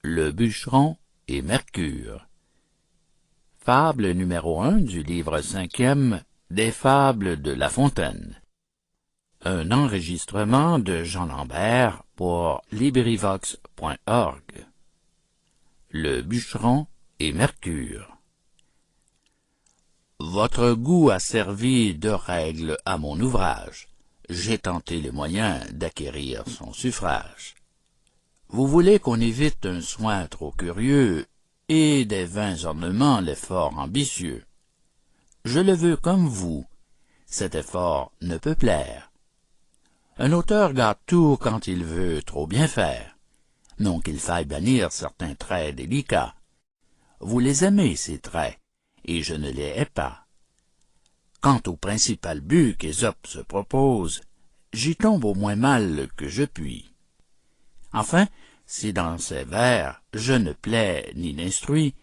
Le bûcheron et Mercure. Fable numéro 1 du livre 5e des Fables de La Fontaine. Un enregistrement de Jean Lambert pour LibriVox.org. Le bûcheron et Mercure. Votre goût a servi de règle à mon ouvrage. J'ai tenté les moyens d'acquérir son suffrage. Vous voulez qu'on évite un soin trop curieux et des vains ornements l'effort ambitieux. Je le veux comme vous, cet effort ne peut plaire. Un auteur gâte tout quand il veut trop bien faire, non qu'il faille bannir certains traits délicats. Vous les aimez, ces traits, et je ne les hais pas. Quant au principal but qu'Ésope se propose, j'y tombe au moins mal que je puis. Enfin, si dans ces vers je ne plais ni n'instruis,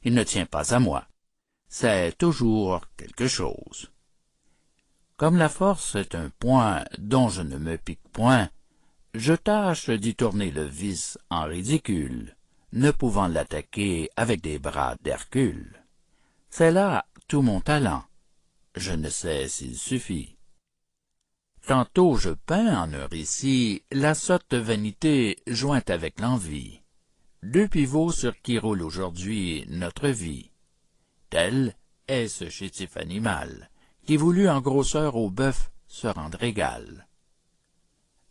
il ne tient pas à moi, c'est toujours quelque chose. Comme la force est un point dont je ne me pique point, je tâche d'y tourner le vice en ridicule, ne pouvant l'attaquer avec des bras d'Hercule. C'est là tout mon talent, je ne sais s'il suffit. Tantôt je peins en un récit la sotte vanité jointe avec l'envie, deux pivots sur qui roule aujourd'hui notre vie. Tel est ce chétif animal, qui voulut en grosseur au bœuf se rendre égal.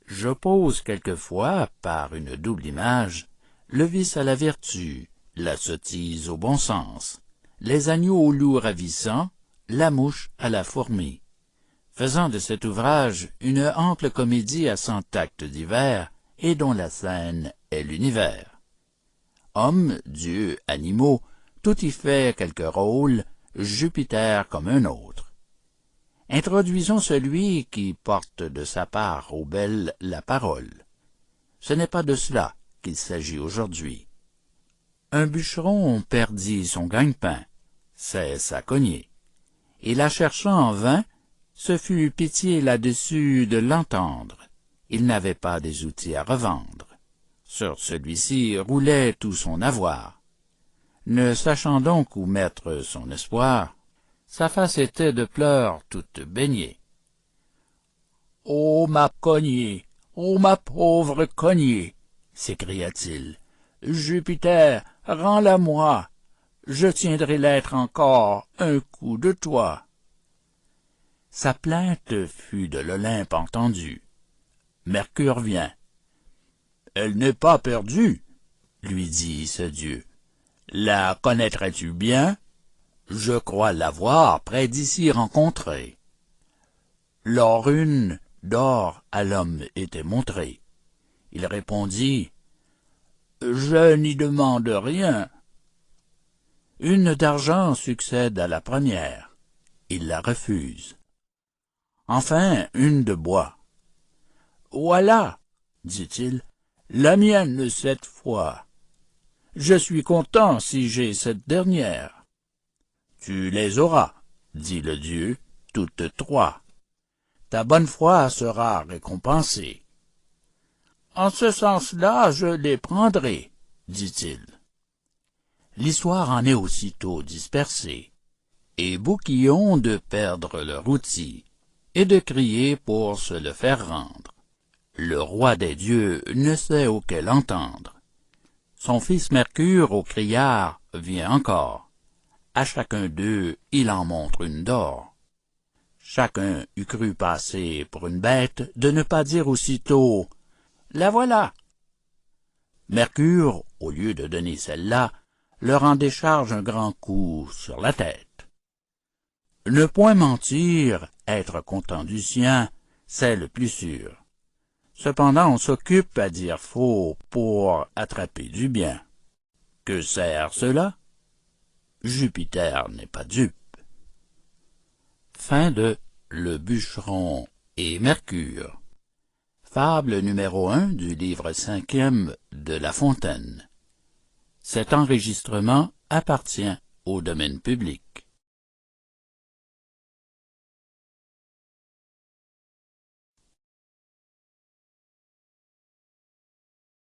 J'oppose quelquefois, par une double image, le vice à la vertu, la sottise au bon sens, les agneaux au loup ravissant, la mouche à la fourmi, faisant de cet ouvrage une ample comédie à 100 actes divers, et dont la scène est l'univers. Hommes, dieux, animaux, tout y fait quelque rôle, Jupiter comme un autre. Introduisons celui qui porte de sa part aux belles la parole. Ce n'est pas de cela qu'il s'agit aujourd'hui. Un bûcheron perdit son gagne-pain, c'est sa cognée, et la cherchant en vain, ce fut pitié là-dessus de l'entendre. Il n'avait pas des outils à revendre. Sur celui-ci roulait tout son avoir. Ne sachant donc où mettre son espoir, sa face était de pleurs toute baignée. « Ô ma cognée, ô ma pauvre cognée !» s'écria-t-il. « Jupiter, rends-la-moi, je tiendrai l'être encore un coup de toi. » Sa plainte fut de l'Olympe entendue. Mercure vient. « Elle n'est pas perdue, » lui dit ce dieu. « La connaîtrais-tu bien? Je crois l'avoir près d'ici rencontrée. » Lors une d'or à l'homme était montrée. Il répondit, « Je n'y demande rien. » Une d'argent succède à la première. Il la refuse. Enfin, une de bois. « Voilà, dit-il, la mienne cette fois. Je suis content si j'ai cette dernière. »« Tu les auras, dit le dieu, toutes trois. Ta bonne foi sera récompensée. »« En ce sens-là, je les prendrai, dit-il. » L'histoire en est aussitôt dispersée, et Bouquillon de perdre leur outil, et de crier pour se le faire rendre. Le roi des dieux ne sait auquel entendre. Son fils Mercure au criard vient encore. À chacun d'eux il en montre une d'or. Chacun eût cru passer pour une bête de ne pas dire aussitôt « La voilà !» Mercure, au lieu de donner celle-là, leur en décharge un grand coup sur la tête. Ne point mentir, être content du sien, c'est le plus sûr. Cependant on s'occupe à dire faux pour attraper du bien. Que sert cela? Jupiter n'est pas dupe. Fin de Le bûcheron et Mercure. Fable numéro 1 du livre 5e de La Fontaine. Cet enregistrement appartient au domaine public.